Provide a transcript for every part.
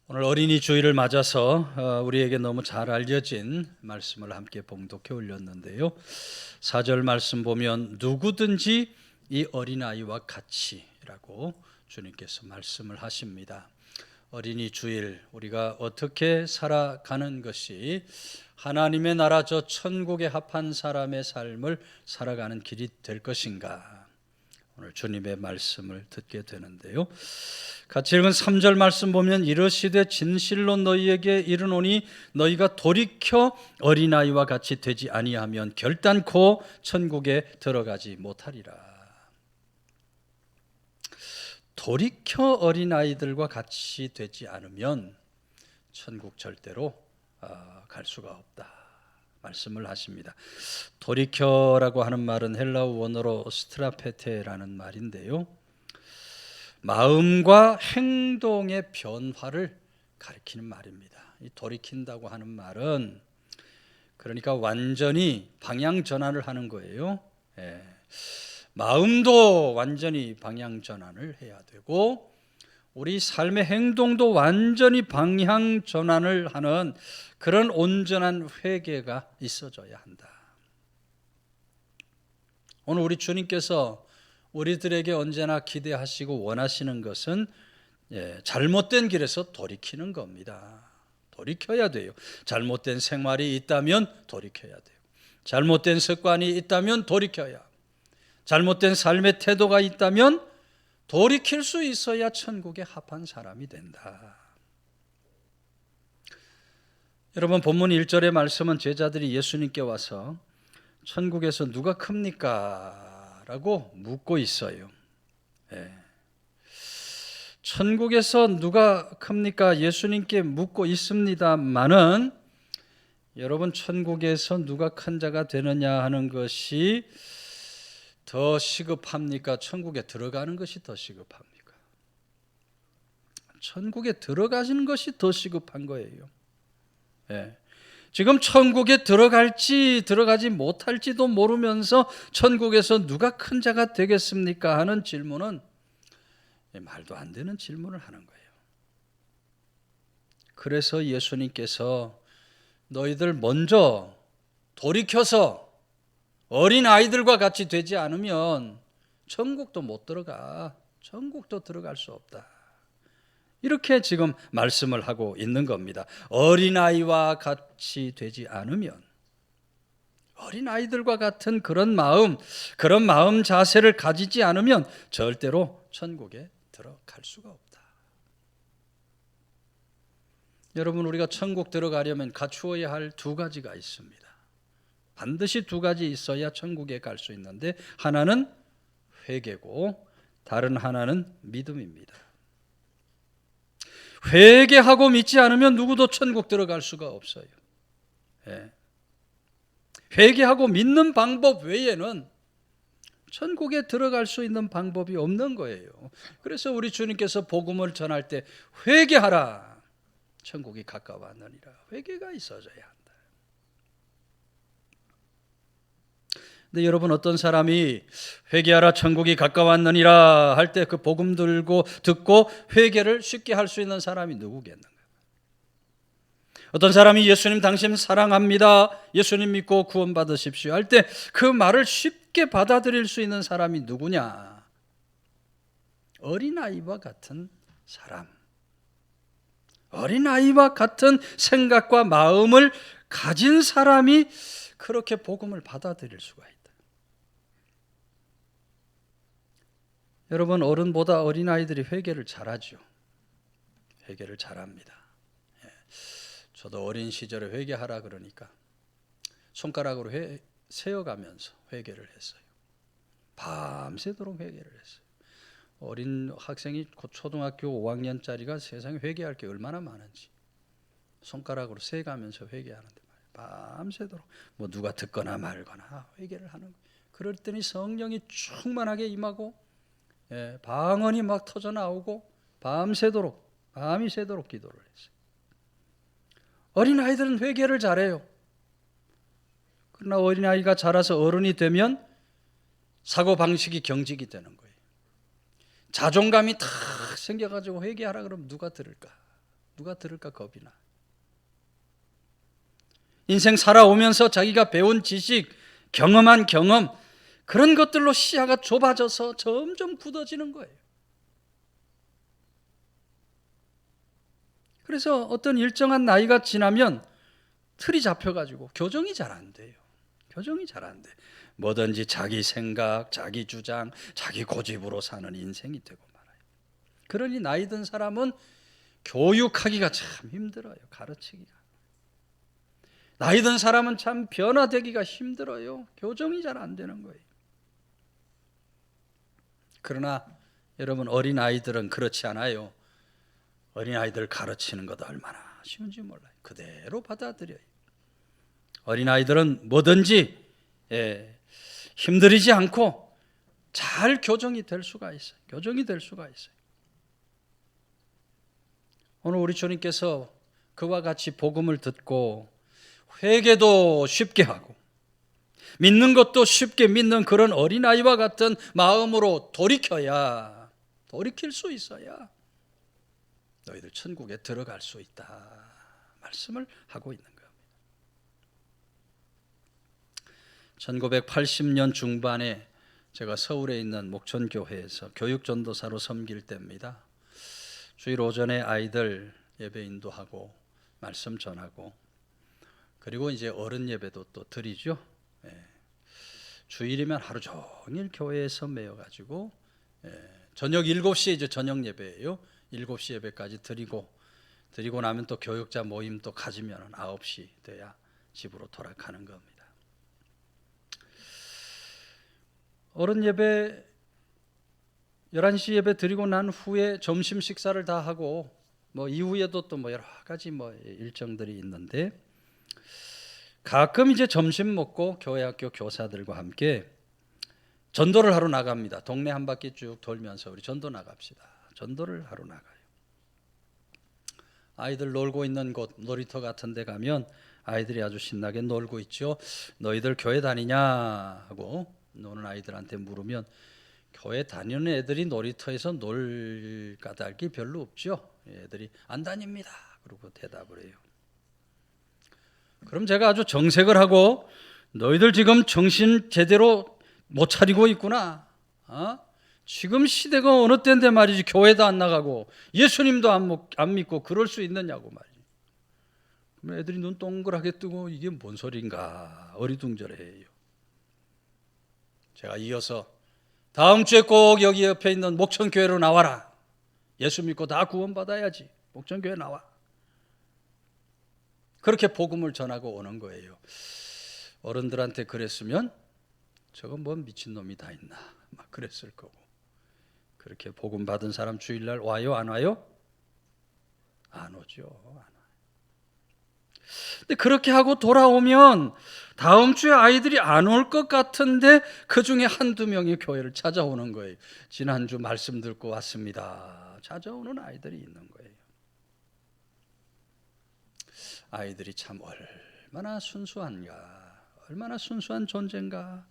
오늘 어린이 주일을 맞아서 우리에게 너무 잘 알려진 말씀을 함께 봉독해 올렸는데요. 4절 말씀 보면 누구든지 이 어린아이와 같이라고 주님께서 말씀을 하십니다. 어린이 주일 우리가 어떻게 살아가는 것이 하나님의 나라 저 천국에 합한 사람의 삶을 살아가는 길이 될 것인가, 오늘 주님의 말씀을 듣게 되는데요. 같이 읽은 3절 말씀 보면 이르시되 진실로 너희에게 이르노니 너희가 돌이켜 어린아이와 같이 되지 아니하면 결단코 천국에 들어가지 못하리라. 돌이켜 어린아이들과 같이 되지 않으면 천국 절대로 갈 수가 없다 말씀을 하십니다. 돌이켜라고 하는 말은 헬라어 원어로 스트라페테라는 말인데요, 마음과 행동의 변화를 가리키는 말입니다. 이 돌이킨다고 하는 말은 그러니까 완전히 방향 전환을 하는 거예요. 마음도 완전히 방향 전환을 해야 되고 우리 삶의 행동도 완전히 방향 전환을 하는 그런 온전한 회개가 있어져야 한다. 오늘 우리 주님께서 우리들에게 언제나 기대하시고 원하시는 것은 잘못된 길에서 돌이키는 겁니다. 돌이켜야 돼요. 잘못된 생활이 있다면 돌이켜야 돼요. 잘못된 습관이 있다면 돌이켜야 하고, 잘못된 삶의 태도가 있다면 돌이킬 수 있어야 천국에 합한 사람이 된다. 여러분, 본문 1절의 말씀은 제자들이 예수님께 와서 천국에서 누가 큽니까? 라고 묻고 있어요. 천국에서 누가 큽니까? 예수님께 묻고 있습니다만은 여러분, 천국에서 누가 큰 자가 되느냐 하는 것이 더 시급합니까? 천국에 들어가는 것이 더 시급합니까? 천국에 들어가시는 것이 더 시급한 거예요. 지금 천국에 들어갈지 들어가지 못할지도 모르면서 천국에서 누가 큰 자가 되겠습니까? 하는 질문은 말도 안 되는 질문을 하는 거예요. 그래서 예수님께서 너희들 먼저 돌이켜서 어린 아이들과 같이 되지 않으면 천국도 못 들어가. 천국도 들어갈 수 없다. 이렇게 지금 말씀을 하고 있는 겁니다. 어린아이와 같이 되지 않으면, 어린아이들과 같은 그런 마음 자세를 가지지 않으면 절대로 천국에 들어갈 수가 없다. 여러분, 우리가 천국 들어가려면 갖추어야 할 두 가지가 있습니다. 반드시 두 가지 있어야 천국에 갈 수 있는데, 하나는 회개고 다른 하나는 믿음입니다. 회개하고 믿지 않으면 누구도 천국 들어갈 수가 없어요. 회개하고 믿는 방법 외에는 천국에 들어갈 수 있는 방법이 없는 거예요. 그래서 우리 주님께서 복음을 전할 때 회개하라, 천국이 가까웠느니라, 회개가 있어져야 한다. 근데 여러분, 어떤 사람이 회개하라 천국이 가까웠느니라 할 때 그 복음 듣고 회개를 쉽게 할 수 있는 사람이 누구겠는가? 어떤 사람이 예수님 당신 사랑합니다, 예수님 믿고 구원받으십시오 할 때 그 말을 쉽게 받아들일 수 있는 사람이 누구냐? 어린아이와 같은 사람, 어린아이와 같은 생각과 마음을 가진 사람이 그렇게 복음을 받아들일 수가 있다. 여러분, 어른보다 어린아이들이 회개를 잘하죠. 회개를 잘합니다. 저도 어린 시절에 회개하라 그러니까 손가락으로 세어가면서 회개를 했어요. 밤새도록 회개를 했어요. 어린 학생이 초등학교 5학년짜리가 세상에 회개할 게 얼마나 많은지 손가락으로 세가면서 회개하는데 밤새도록 뭐 누가 듣거나 말거나 회개를 하는 거예요. 그럴 때니 성령이 충만하게 임하고 방언이 막 터져 나오고 밤이 새도록 기도를 했어요. 어린아이들은 회개를 잘해요. 그러나 어린아이가 자라서 어른이 되면 사고방식이 경직이 되는 거예요. 자존감이 탁 생겨가지고 회개하라 그러면 누가 들을까? 누가 들을까 겁이 나. 인생 살아오면서 자기가 배운 지식, 경험한 경험, 그런 것들로 시야가 좁아져서 점점 굳어지는 거예요. 그래서 어떤 일정한 나이가 지나면 틀이 잡혀가지고 교정이 잘 안 돼요. 교정이 잘 안 돼. 뭐든지 자기 생각, 자기 주장, 자기 고집으로 사는 인생이 되고 말아요. 그러니 나이 든 사람은 교육하기가 참 힘들어요. 가르치기가. 나이 든 사람은 참 변화되기가 힘들어요. 교정이 잘 안 되는 거예요. 그러나 여러분, 어린아이들은 그렇지 않아요. 어린아이들 가르치는 것도 얼마나 쉬운지 몰라요. 그대로 받아들여요. 어린아이들은 뭐든지 힘들이지 않고 잘 교정이 될 수가 있어요. 교정이 될 수가 있어요. 오늘 우리 주님께서 그와 같이 복음을 듣고 회개도 쉽게 하고 믿는 것도 쉽게 믿는 그런 어린아이와 같은 마음으로 돌이킬 수 있어야 너희들 천국에 들어갈 수 있다 말씀을 하고 있는 겁니다. 1980년 중반에 제가 서울에 있는 목천교회에서 교육전도사로 섬길 때입니다. 주일 오전에 아이들 예배 인도하고 말씀 전하고 그리고 이제 어른 예배도 또 드리죠. 주일이면 하루 종일 교회에서 매여가지고 저녁 7시에 이제 저녁 예배예요. 7시 예배까지 드리고 나면 또 교육자 모임 또 가지면 9시 돼야 집으로 돌아가는 겁니다. 어른 예배 11시 예배 드리고 난 후에 점심 식사를 다 하고 이후에도 또 여러 가지 일정들이 있는데 가끔 이제 점심 먹고 교회 학교 교사들과 함께 전도를 하러 나갑니다. 동네 한 바퀴 쭉 돌면서 우리 전도 나갑시다. 전도를 하러 나가요. 아이들 놀고 있는 곳 놀이터 같은 데 가면 아이들이 아주 신나게 놀고 있죠. 너희들 교회 다니냐 하고 노는 아이들한테 물으면 교회 다니는 애들이 놀이터에서 놀 까닭이 별로 없죠. 애들이 안 다닙니다. 그러고 대답을 해요. 그럼 제가 아주 정색을 하고 너희들 지금 정신 제대로 못 차리고 있구나. 지금 시대가 어느 때인데 말이지 교회도 안 나가고 예수님도 안 믿고 그럴 수 있느냐고 말이지. 그럼 애들이 눈 동그랗게 뜨고 이게 뭔 소린가 어리둥절해요. 제가 이어서 다음 주에 꼭 여기 옆에 있는 목천교회로 나와라. 예수 믿고 다 구원받아야지. 목천교회 나와. 그렇게 복음을 전하고 오는 거예요. 어른들한테 그랬으면 저건 뭔 미친놈이 다 있나 막 그랬을 거고. 그렇게 복음 받은 사람 주일날 와요? 안 와요? 안 오죠. 안 와요. 근데 그렇게 하고 돌아오면 다음 주에 아이들이 안 올 것 같은데 그 중에 한두 명이 교회를 찾아오는 거예요. 지난주 말씀 듣고 왔습니다. 찾아오는 아이들이 있는 거예요. 아이들이 참 얼마나 순수한가, 얼마나 순수한 존재인가.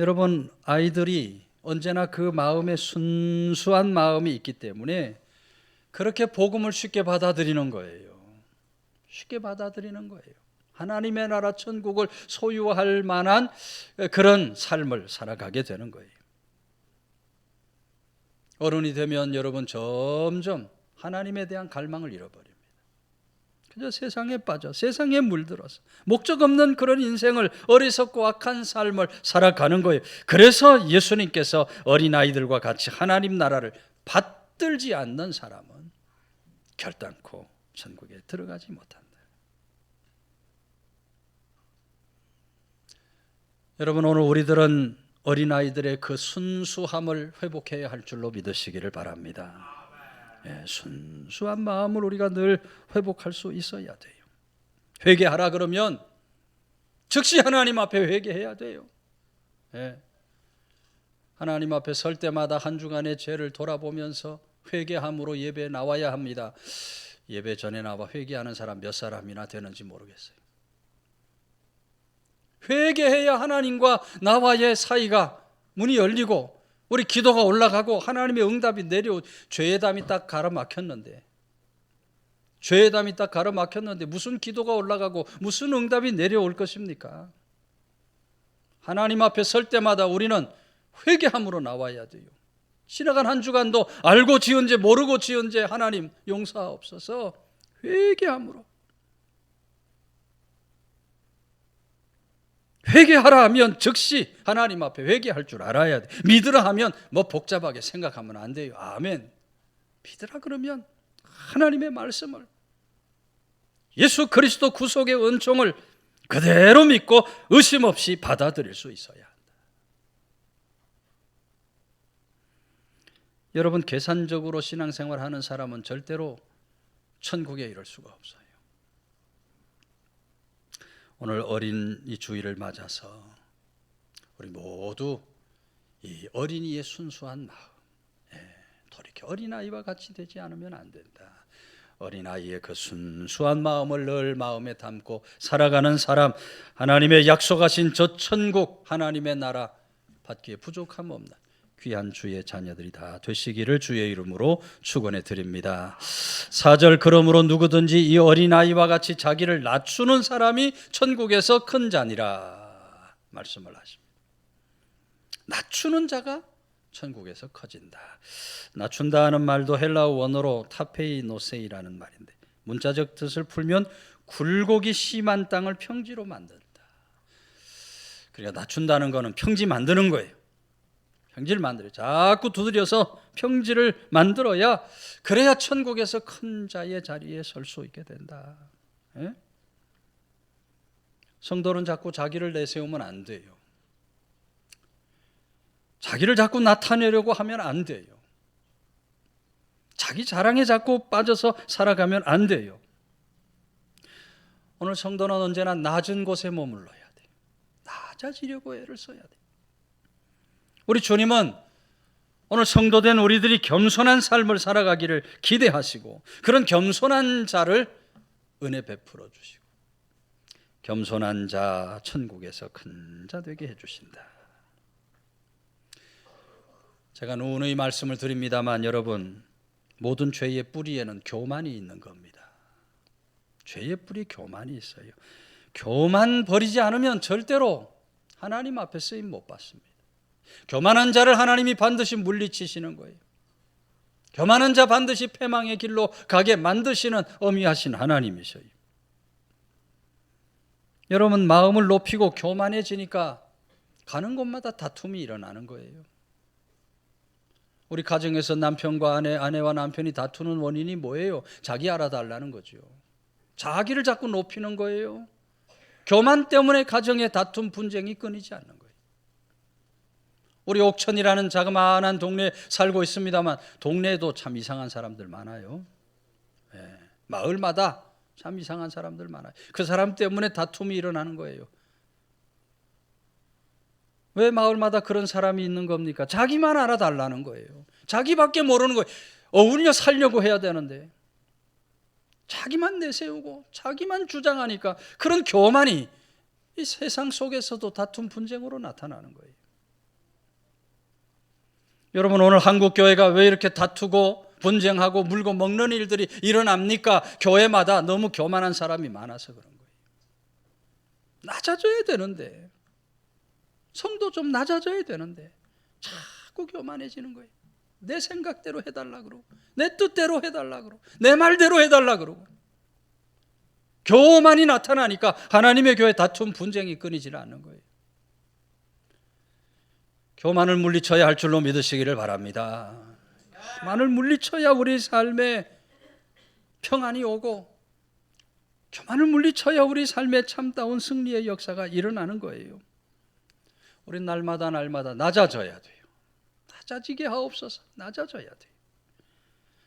여러분, 아이들이 언제나 그 마음에 순수한 마음이 있기 때문에 그렇게 복음을 쉽게 받아들이는 거예요. 쉽게 받아들이는 거예요. 하나님의 나라 천국을 소유할 만한 그런 삶을 살아가게 되는 거예요. 어른이 되면 여러분 점점 하나님에 대한 갈망을 잃어버립니다. 그저 세상에 빠져 세상에 물들어서 목적 없는 그런 인생을 어리석고 악한 삶을 살아가는 거예요. 그래서 예수님께서 어린아이들과 같이 하나님 나라를 받들지 않는 사람은 결단코 천국에 들어가지 못한다. 여러분, 오늘 우리들은 어린아이들의 그 순수함을 회복해야 할 줄로 믿으시기를 바랍니다. 순수한 마음을 우리가 늘 회복할 수 있어야 돼요. 회개하라 그러면 즉시 하나님 앞에 회개해야 돼요. 하나님 앞에 설 때마다 한 주간의 죄를 돌아보면서 회개함으로 예배에 나와야 합니다. 예배 전에 나와 회개하는 사람 몇 사람이나 되는지 모르겠어요. 회개해야 하나님과 나와의 사이가 문이 열리고 우리 기도가 올라가고 하나님의 응답이 내려오. 죄의 담이 딱 가로막혔는데, 죄의 담이 딱 가로막혔는데 무슨 기도가 올라가고 무슨 응답이 내려올 것입니까? 하나님 앞에 설 때마다 우리는 회개함으로 나와야 돼요. 지나간 한 주간도 알고 지은 죄 모르고 지은 죄 하나님 용서하옵소서. 회개함으로. 회개하라 하면 즉시 하나님 앞에 회개할 줄 알아야 돼. 믿으라 하면 뭐 복잡하게 생각하면 안 돼요. 아멘. 믿으라 그러면 하나님의 말씀을, 예수 그리스도 구속의 은총을 그대로 믿고 의심 없이 받아들일 수 있어야 한다. 여러분, 계산적으로 신앙생활하는 사람은 절대로 천국에 이를 수가 없어요. 오늘 어린 이 주일을 맞아서 우리 모두 이 어린이의 순수한 마음, 돌이켜 어린아이와 같이 되지 않으면 안 된다. 어린아이의 그 순수한 마음을 늘 마음에 담고 살아가는 사람, 하나님의 약속하신 저 천국, 하나님의 나라 받기에 부족함 없나 귀한 주의 자녀들이 다 되시기를 주의 이름으로 축원해 드립니다. 4절, 그러므로 누구든지 이 어린아이와 같이 자기를 낮추는 사람이 천국에서 큰 자니라 말씀을 하십니다. 낮추는 자가 천국에서 커진다. 낮춘다 하는 말도 헬라어 원어로 타페이노세이라는 말인데, 문자적 뜻을 풀면 굴곡이 심한 땅을 평지로 만든다. 그러니까 낮춘다는 거는 평지 만드는 거예요. 평지를 만들어요. 자꾸 두드려서 평지를 만들어야, 그래야 천국에서 큰 자의 자리에 설 수 있게 된다. 예? 성도는 자꾸 자기를 내세우면 안 돼요. 자기를 자꾸 나타내려고 하면 안 돼요. 자기 자랑에 자꾸 빠져서 살아가면 안 돼요. 오늘 성도는 언제나 낮은 곳에 머물러야 돼요. 낮아지려고 애를 써야 돼요. 우리 주님은 오늘 성도된 우리들이 겸손한 삶을 살아가기를 기대하시고, 그런 겸손한 자를 은혜 베풀어 주시고, 겸손한 자 천국에서 큰 자 되게 해주신다. 제가 누누이 말씀을 드립니다만, 여러분, 모든 죄의 뿌리에는 교만이 있는 겁니다. 죄의 뿌리 교만이 있어요. 교만 버리지 않으면 절대로 하나님 앞에 쓰임 못 받습니다. 교만한 자를 하나님이 반드시 물리치시는 거예요. 교만한 자 반드시 패망의 길로 가게 만드시는 어미하신 하나님이셔요. 여러분, 마음을 높이고 교만해지니까 가는 곳마다 다툼이 일어나는 거예요. 우리 가정에서 남편과 아내와 남편이 다투는 원인이 뭐예요? 자기 알아달라는 거죠. 자기를 자꾸 높이는 거예요. 교만 때문에 가정의 다툼, 분쟁이 끊이지 않는 거예요. 우리 옥천이라는 자그마한 동네에 살고 있습니다만, 동네에도 참 이상한 사람들 많아요. 마을마다 참 이상한 사람들 많아요. 그 사람 때문에 다툼이 일어나는 거예요. 왜 마을마다 그런 사람이 있는 겁니까? 자기만 알아달라는 거예요. 자기밖에 모르는 거예요. 어울려 살려고 해야 되는데 자기만 내세우고 자기만 주장하니까 그런 교만이 이 세상 속에서도 다툼 분쟁으로 나타나는 거예요. 여러분, 오늘 한국 교회가 왜 이렇게 다투고 분쟁하고 물고 먹는 일들이 일어납니까? 교회마다 너무 교만한 사람이 많아서 그런 거예요. 낮아져야 되는데, 성도 좀 낮아져야 되는데 자꾸 교만해지는 거예요. 내 생각대로 해달라 그러고, 내 뜻대로 해달라 그러고, 내 말대로 해달라 그러고, 교만이 나타나니까 하나님의 교회 다툼 분쟁이 끊이질 않는 거예요. 교만을 물리쳐야 할 줄로 믿으시기를 바랍니다. 교만을 물리쳐야 우리 삶에 평안이 오고, 교만을 물리쳐야 우리 삶에 참다운 승리의 역사가 일어나는 거예요. 우린 날마다 낮아져야 돼요. 낮아지게 하옵소서. 낮아져야 돼요.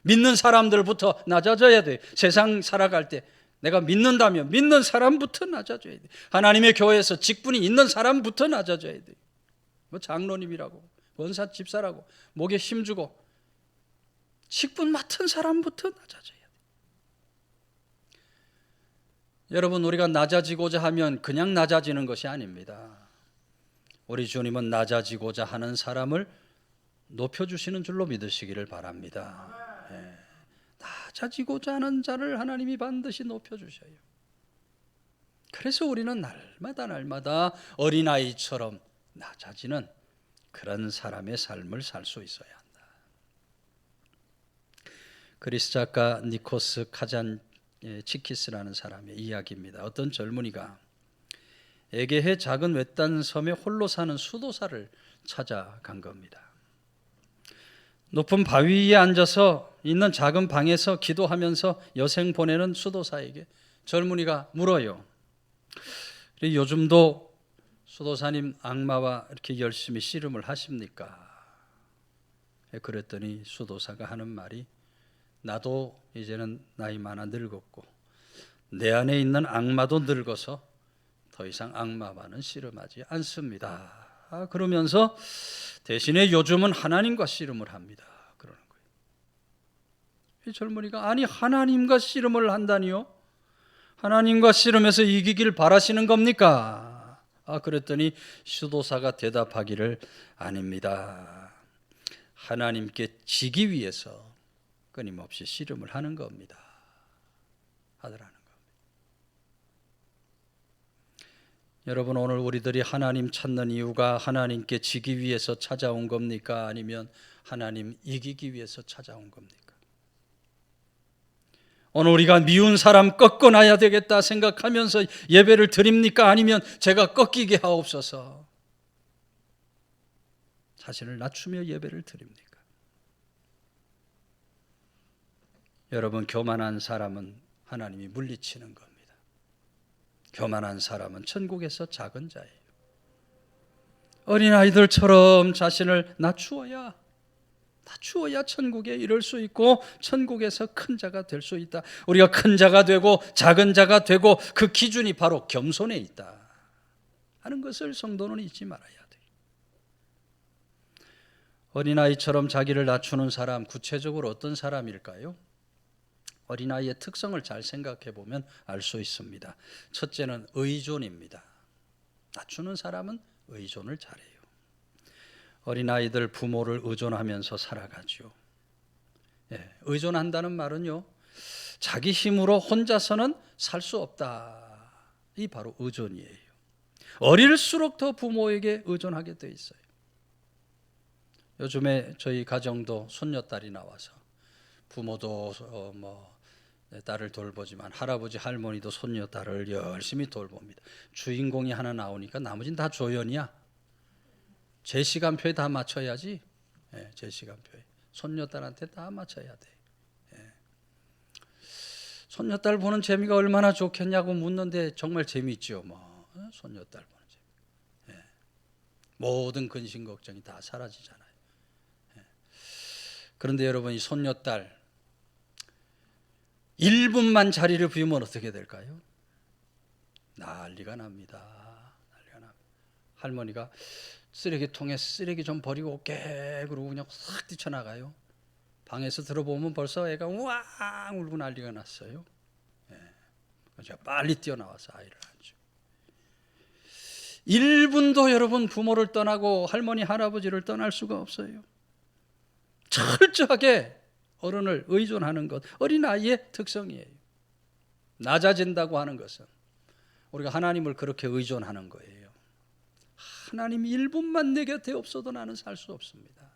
믿는 사람들부터 낮아져야 돼요. 세상 살아갈 때 내가 믿는다면 믿는 사람부터 낮아져야 돼요. 하나님의 교회에서 직분이 있는 사람부터 낮아져야 돼요. 뭐 장로님이라고, 원사 집사라고 목에 힘주고 직분 맡은 사람부터 낮아져야 돼요. 여러분, 우리가 낮아지고자 하면 그냥 낮아지는 것이 아닙니다. 우리 주님은 낮아지고자 하는 사람을 높여주시는 줄로 믿으시기를 바랍니다. 낮아지고자 하는 자를 하나님이 반드시 높여주셔요. 그래서 우리는 날마다 어린아이처럼 낮아지는 그런 사람의 삶을 살 수 있어야 한다. 그리스 작가 니코스 카잔치키스라는 사람의 이야기입니다. 어떤 젊은이가 에게해 작은 외딴 섬에 홀로 사는 수도사를 찾아간 겁니다. 높은 바위 위에 앉아서 있는 작은 방에서 기도하면서 여생 보내는 수도사에게 젊은이가 물어요. 요즘도 수도사님 악마와 이렇게 열심히 씨름을 하십니까? 그랬더니 수도사가 하는 말이, 나도 이제는 나이 많아 늙었고 내 안에 있는 악마도 늙어서 더 이상 악마와는 씨름하지 않습니다. 그러면서 대신에 요즘은 하나님과 씨름을 합니다. 그러는 거예요. 이 젊은이가, 아니 하나님과 씨름을 한다니요? 하나님과 씨름해서 이기길 바라시는 겁니까? 그랬더니 수도사가 대답하기를, 아닙니다. 하나님께 지기 위해서 끊임없이 씨름을 하는 겁니다. 하더라는 겁니다. 여러분, 오늘 우리들이 하나님 찾는 이유가 하나님께 지기 위해서 찾아온 겁니까? 아니면 하나님 이기기 위해서 찾아온 겁니까? 오늘 우리가 미운 사람 꺾어놔야 되겠다 생각하면서 예배를 드립니까? 아니면 제가 꺾이게 하옵소서 자신을 낮추며 예배를 드립니까? 여러분, 교만한 사람은 하나님이 물리치는 겁니다. 교만한 사람은 천국에서 작은 자예요. 어린아이들처럼 자신을 낮추어야 천국에 이를 수 있고 천국에서 큰 자가 될 수 있다. 우리가 큰 자가 되고 작은 자가 되고 그 기준이 바로 겸손에 있다 하는 것을 성도는 잊지 말아야 돼요. 어린아이처럼 자기를 낮추는 사람, 구체적으로 어떤 사람일까요? 어린아이의 특성을 잘 생각해 보면 알 수 있습니다. 첫째는 의존입니다. 낮추는 사람은 의존을 잘해요. 어린아이들 부모를 의존하면서 살아가죠. 의존한다는 말은요, 자기 힘으로 혼자서는 살 수 없다. 이 바로 의존이에요. 어릴수록 더 부모에게 의존하게 돼 있어요. 요즘에 저희 가정도 손녀딸이 나와서 부모도 딸을 돌보지만 할아버지 할머니도 손녀딸을 열심히 돌봅니다. 주인공이 하나 나오니까 나머지는 다 조연이야. 제 시간표에 다 맞춰야지. 제 시간표에 손녀딸한테 다 맞춰야 돼. 손녀딸 보는 재미가 얼마나 좋겠냐고 묻는데 정말 재미있죠. 손녀딸 보는 재미. 모든 근심 걱정이 다 사라지잖아요. 그런데 여러분, 이 손녀딸 1분만 자리를 비우면 어떻게 될까요? 난리가 납니다. 할머니가 쓰레기통에 쓰레기 좀 버리고 올게 그러고 그냥 싹 뛰쳐나가요. 방에서 들어보면 벌써 애가 우왕 울고 난리가 났어요. 제가 빨리 뛰어나와서 아이를 안죠. 1분도 여러분 부모를 떠나고 할머니 할아버지를 떠날 수가 없어요. 철저하게 어른을 의존하는 것, 어린아이의 특성이에요. 낮아진다고 하는 것은 우리가 하나님을 그렇게 의존하는 거예요. 하나님 1분만 내 곁에 없어도 나는 살 수 없습니다.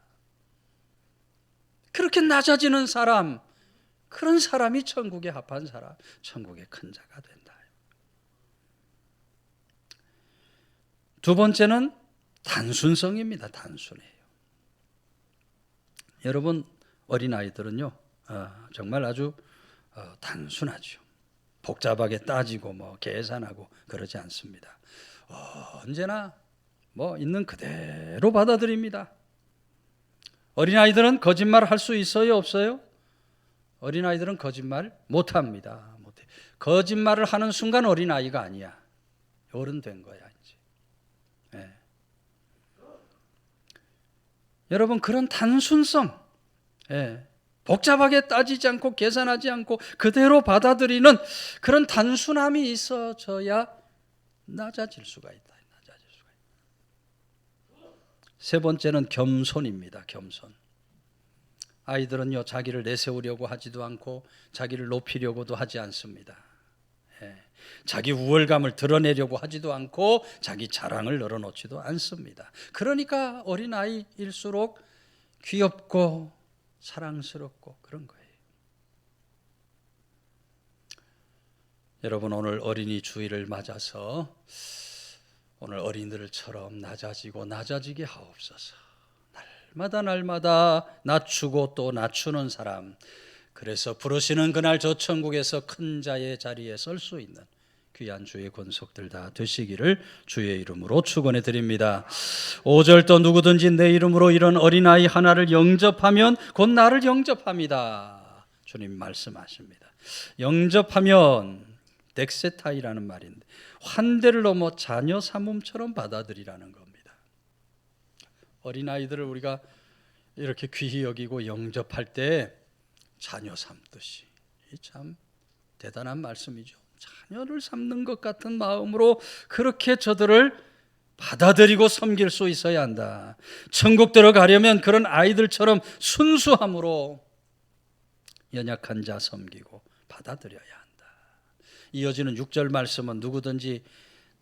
그렇게 낮아지는 사람, 그런 사람이 천국에 합한 사람, 천국의 큰 자가 된다. 두 번째는 단순성입니다. 단순해요. 여러분, 어린아이들은요, 정말 아주 단순하죠. 복잡하게 따지고 계산하고 그러지 않습니다. 언제나 있는 그대로 받아들입니다. 어린아이들은 거짓말 할 수 있어요, 없어요? 어린아이들은 거짓말 못합니다. 못해. 거짓말을 하는 순간 어린아이가 아니야. 어른 된 거야 이제. 여러분, 그런 단순성, 복잡하게 따지지 않고 계산하지 않고 그대로 받아들이는 그런 단순함이 있어져야 낮아질 수가 있다. 세 번째는 겸손입니다. 겸손. 아이들은요, 자기를 내세우려고 하지도 않고 자기를 높이려고도 하지 않습니다. 자기 우월감을 드러내려고 하지도 않고 자기 자랑을 늘어놓지도 않습니다. 그러니까 어린아이일수록 귀엽고 사랑스럽고 그런 거예요. 여러분, 오늘 어린이 주일을 맞아서 오늘 어린이들처럼 낮아지게 하옵소서. 날마다 낮추고 또 낮추는 사람, 그래서 부르시는 그날 저 천국에서 큰 자의 자리에 설 수 있는 귀한 주의 권속들 다 되시기를 주의 이름으로 축원해 드립니다. 5절 또 누구든지 내 이름으로 이런 어린아이 하나를 영접하면 곧 나를 영접합니다. 주님 말씀하십니다. 영접하면 덱세타이라는 말인데 환대를 넘어 자녀 삼음처럼 받아들이라는 겁니다. 어린아이들을 우리가 이렇게 귀히 여기고 영접할 때 자녀 삼듯이, 참 대단한 말씀이죠. 자녀를 삼는 것 같은 마음으로 그렇게 저들을 받아들이고 섬길 수 있어야 한다. 천국 들어가려면 그런 아이들처럼 순수함으로 연약한 자 섬기고 받아들여야 한다. 이어지는 6절 말씀은 누구든지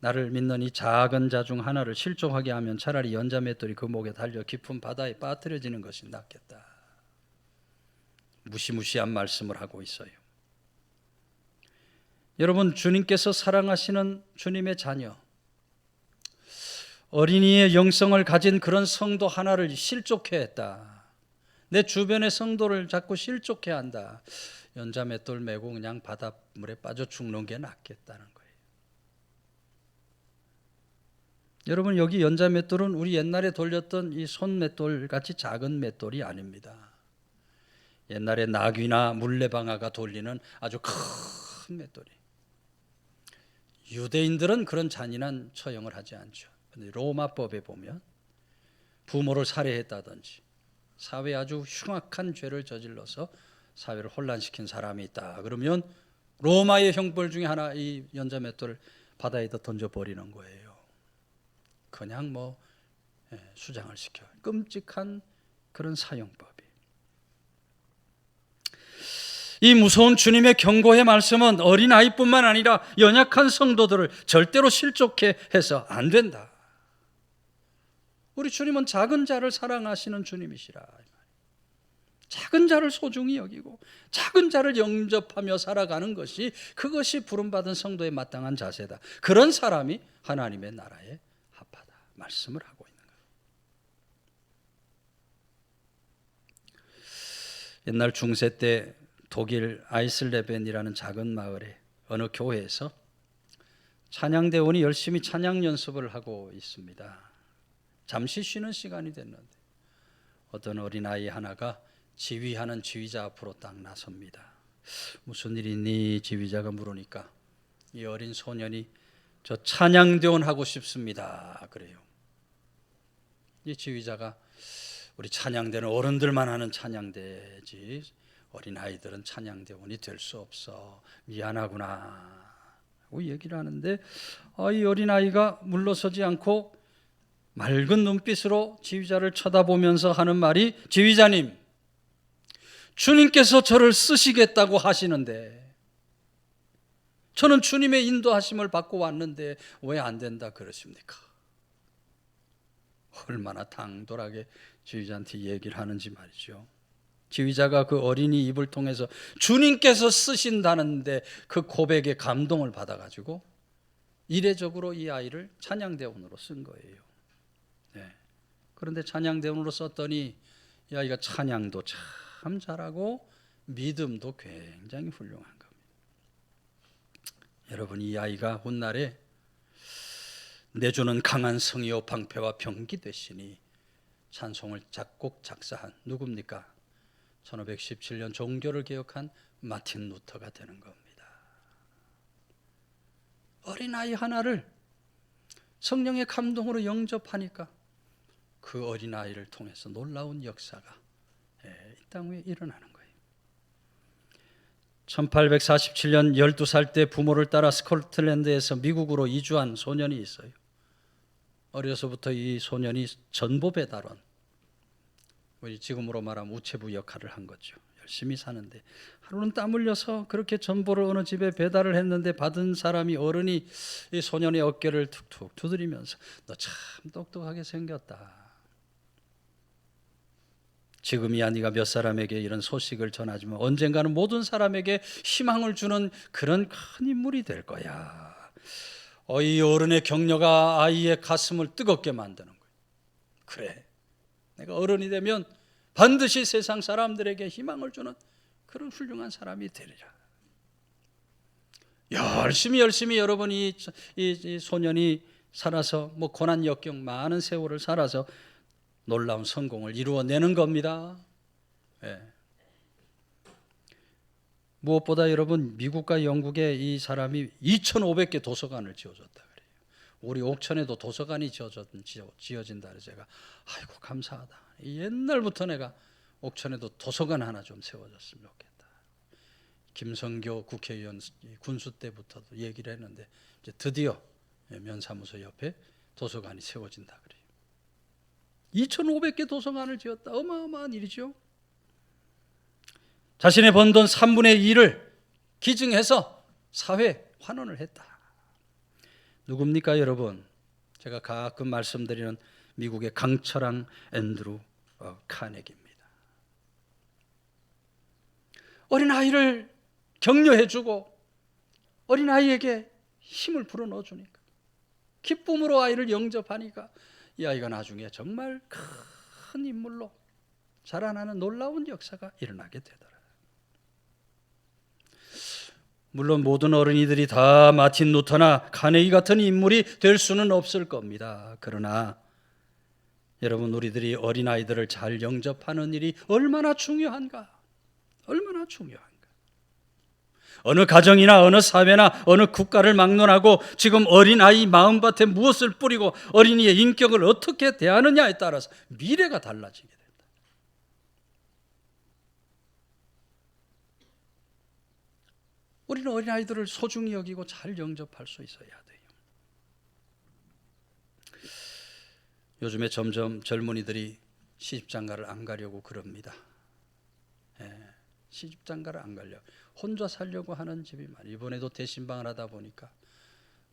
나를 믿는 이 작은 자 중 하나를 실족하게 하면 차라리 연자맷돌이 그 목에 달려 깊은 바다에 빠뜨려지는 것이 낫겠다. 무시무시한 말씀을 하고 있어요. 여러분, 주님께서 사랑하시는 주님의 자녀, 어린이의 영성을 가진 그런 성도 하나를 실족해 했다. 내 주변의 성도를 자꾸 실족해 한다. 연자맷돌 메고 그냥 바닷물에 빠져 죽는 게 낫겠다는 거예요. 여러분, 여기 연자맷돌은 우리 옛날에 돌렸던 이 손맷돌 같이 작은 맷돌이 아닙니다. 옛날에 나귀나 물레방아가 돌리는 아주 큰 맷돌이. 유대인들은 그런 잔인한 처형을 하지 않죠. 그런데 로마법에 보면 부모를 살해했다든지 사회에 아주 흉악한 죄를 저질러서 사회를 혼란시킨 사람이 있다 그러면 로마의 형벌 중에 하나, 이 연자맷돌을 바다에다 던져버리는 거예요. 그냥 수장을 시켜. 끔찍한 그런 사형법이. 이 무서운 주님의 경고의 말씀은 어린아이뿐만 아니라 연약한 성도들을 절대로 실족해 해서 안 된다. 우리 주님은 작은 자를 사랑하시는 주님이시라. 작은 자를 소중히 여기고 작은 자를 영접하며 살아가는 것이, 그것이 부름받은 성도의 마땅한 자세다. 그런 사람이 하나님의 나라에 합하다 말씀을 하고 있는 거예요. 옛날 중세 때 독일 아이슬레벤이라는 작은 마을의 어느 교회에서 찬양대원이 열심히 찬양 연습을 하고 있습니다. 잠시 쉬는 시간이 됐는데 어떤 어린아이 하나가 지휘하는 지휘자 앞으로 딱 나섭니다. 무슨 일이니? 지휘자가 물으니까 이 어린 소년이 저 찬양대원 하고 싶습니다 그래요. 이 지휘자가 우리 찬양대는 어른들만 하는 찬양대지 어린아이들은 찬양대원이 될 수 없어. 미안하구나 하고 얘기를 하는데 이 어린아이가 물러서지 않고 맑은 눈빛으로 지휘자를 쳐다보면서 하는 말이, 지휘자님, 주님께서 저를 쓰시겠다고 하시는데 저는 주님의 인도하심을 받고 왔는데 왜 안 된다 그러십니까? 얼마나 당돌하게 지휘자한테 얘기를 하는지 말이죠. 지휘자가 그 어린이 입을 통해서 주님께서 쓰신다는데 그 고백에 감동을 받아가지고 이례적으로 이 아이를 찬양대원으로 쓴 거예요. 그런데 찬양대원으로 썼더니 이 아이가 찬양도 참 잘하고 믿음도 굉장히 훌륭한 겁니다. 여러분, 이 아이가 훗날에 내주는 강한 성의요 방패와 병기 되시니 찬송을 작곡 작사한 누굽니까? 1517년 종교를 개혁한 마틴 루터가 되는 겁니다. 어린아이 하나를 성령의 감동으로 영접하니까 그 어린아이를 통해서 놀라운 역사가 이 땅 위에 일어나는 거예요. 1847년 12살 때 부모를 따라 스코틀랜드에서 미국으로 이주한 소년이 있어요. 어려서부터 이 소년이 전보 배달원, 우리 지금으로 말하면 우체부 역할을 한 거죠. 열심히 사는데 하루는 땀 흘려서 그렇게 전보를 어느 집에 배달을 했는데 받은 사람이 어른이 이 소년의 어깨를 툭툭 두드리면서 너 참 똑똑하게 생겼다. 지금이야 네가 몇 사람에게 이런 소식을 전하지만 언젠가는 모든 사람에게 희망을 주는 그런 큰 인물이 될 거야. 이 어른의 격려가 아이의 가슴을 뜨겁게 만드는 거예요. 그래, 내가 어른이 되면 반드시 세상 사람들에게 희망을 주는 그런 훌륭한 사람이 되리라. 열심히 여러분이 이 소년이 살아서 고난 역경 많은 세월을 살아서 놀라운 성공을 이루어내는 겁니다. 예. 무엇보다 여러분 미국과 영국에 이 사람이 2,500개 도서관을 지어줬다 그래요. 우리 옥천에도 도서관이 지어진다 그래서 제가 아이고 감사하다. 옛날부터 내가 옥천에도 도서관 하나 좀 세워졌으면 좋겠다. 김성교 국회의원 군수 때부터도 얘기를 했는데 이제 드디어 면사무소 옆에 도서관이 세워진다 그래요. 2,500개 도서관을 지었다. 어마어마한 일이죠. 자신의 번 돈 3분의 2를 기증해서 사회 환원을 했다. 누굽니까 여러분? 제가 가끔 말씀드리는 미국의 강철왕 앤드루 카네기입니다. 어린아이를 격려해주고 어린아이에게 힘을 불어넣어주니까 기쁨으로 아이를 영접하니까 이 아이가 나중에 정말 큰 인물로 자라나는 놀라운 역사가 일어나게 되더라. 물론 모든 어린이들이 다 마틴 루터나 카네기 같은 인물이 될 수는 없을 겁니다. 그러나 여러분 우리들이 어린아이들을 잘 영접하는 일이 얼마나 중요한가? 얼마나 중요한가? 어느 가정이나 어느 사회나 어느 국가를 막론하고 지금 어린아이 마음밭에 무엇을 뿌리고 어린이의 인격을 어떻게 대하느냐에 따라서 미래가 달라지게 된다. 우리는 어린아이들을 소중히 여기고 잘 영접할 수 있어야 돼요. 요즘에 점점 젊은이들이 시집장가를 안 가려고 그럽니다. 시집장가를 안 가려고 혼자 살려고 하는 집이 많아요. 이번에도 대신방을 하다 보니까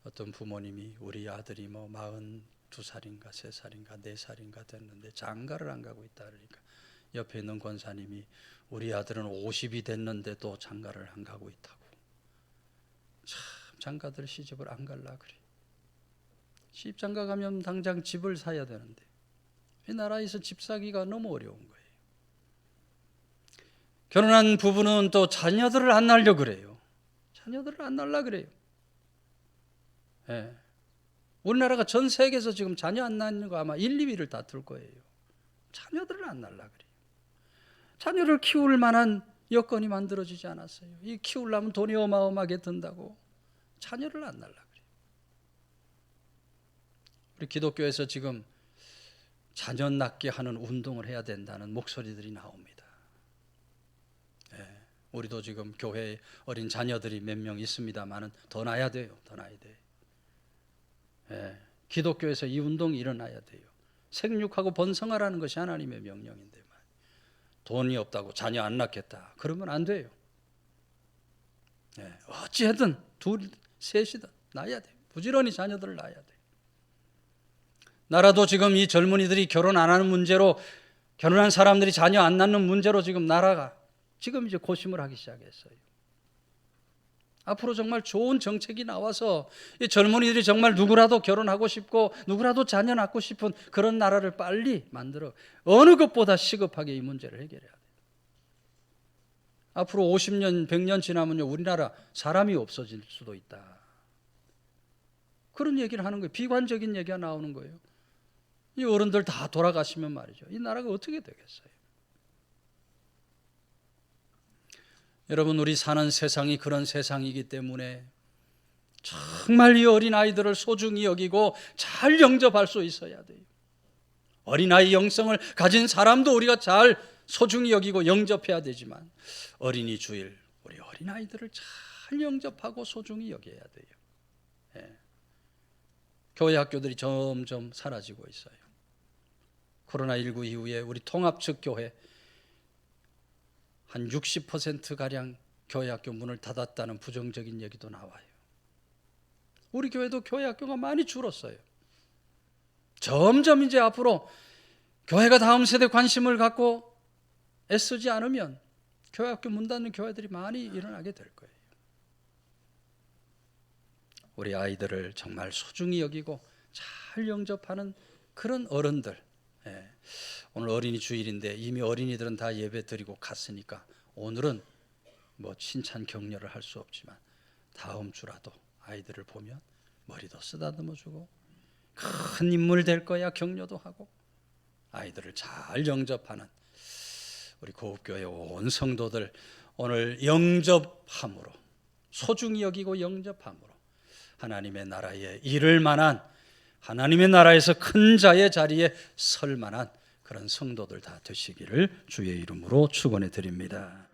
어떤 부모님이 우리 아들이 42살인가 3살인가 4살인가 됐는데 장가를 안 가고 있다 그러니까 옆에 있는 권사님이 우리 아들은 50이 됐는데도 장가를 안 가고 있다고. 참 장가들 시집을 안 갈라 그래. 시집장가 가면 당장 집을 사야 되는데 이 나라에서 집 사기가 너무 어려운 거예요. 결혼한 부부는 또 자녀들을 안 낳으려고 그래요. 자녀들을 안 낳으려고 그래요. 우리나라가 전 세계에서 지금 자녀 안 낳는 거 아마 1, 2위를 다툴 거예요. 자녀들을 안 낳으려고 그래요. 자녀를 키울 만한 여건이 만들어지지 않았어요. 이 키우려면 돈이 어마어마하게 든다고 자녀를 안 낳으려고 그래요. 우리 기독교에서 지금 자녀 낳게 하는 운동을 해야 된다는 목소리들이 나옵니다. 우리도 지금 교회에 어린 자녀들이 몇 명 있습니다만은 더 낳아야 돼요. 더 낳아야 돼요. 기독교에서 이 운동이 일어나야 돼요. 생육하고 번성하라는 것이 하나님의 명령인데 돈이 없다고 자녀 안 낳겠다 그러면 안 돼요. 어찌하든 둘, 셋이든 낳아야 돼요. 부지런히 자녀들을 낳아야 돼요. 나라도 지금 이 젊은이들이 결혼 안 하는 문제로 결혼한 사람들이 자녀 안 낳는 문제로 지금 나라가 지금 이제 고심을 하기 시작했어요. 앞으로 정말 좋은 정책이 나와서 이 젊은이들이 정말 누구라도 결혼하고 싶고 누구라도 자녀 낳고 싶은 그런 나라를 빨리 만들어 어느 것보다 시급하게 이 문제를 해결해야 돼요. 앞으로 50년, 100년 지나면요 우리나라 사람이 없어질 수도 있다. 그런 얘기를 하는 거예요. 비관적인 얘기가 나오는 거예요. 이 어른들 다 돌아가시면 말이죠. 이 나라가 어떻게 되겠어요? 여러분 우리 사는 세상이 그런 세상이기 때문에 정말 이 어린아이들을 소중히 여기고 잘 영접할 수 있어야 돼요. 어린아이 영성을 가진 사람도 우리가 잘 소중히 여기고 영접해야 되지만 어린이 주일 우리 어린아이들을 잘 영접하고 소중히 여겨야 돼요. 교회 학교들이 점점 사라지고 있어요. 코로나19 이후에 우리 통합측 교회 한 60%가량 교회 학교 문을 닫았다는 부정적인 얘기도 나와요. 우리 교회도 교회 학교가 많이 줄었어요. 점점 이제 앞으로 교회가 다음 세대 관심을 갖고 애쓰지 않으면 교회 학교 문 닫는 교회들이 많이 일어나게 될 거예요. 우리 아이들을 정말 소중히 여기고 잘 영접하는 그런 어른들. 오늘 어린이 주일인데 이미 어린이들은 다 예배 드리고 갔으니까 오늘은 뭐 칭찬 격려를 할 수 없지만 다음 주라도 아이들을 보면 머리도 쓰다듬어주고 큰 인물 될 거야 격려도 하고 아이들을 잘 영접하는 우리 고읍교회 온 성도들 오늘 영접함으로 소중히 여기고 영접함으로 하나님의 나라에 이를 만한 하나님의 나라에서 큰 자의 자리에 설 만한 그런 성도들 다 되시기를 주의 이름으로 축원해 드립니다.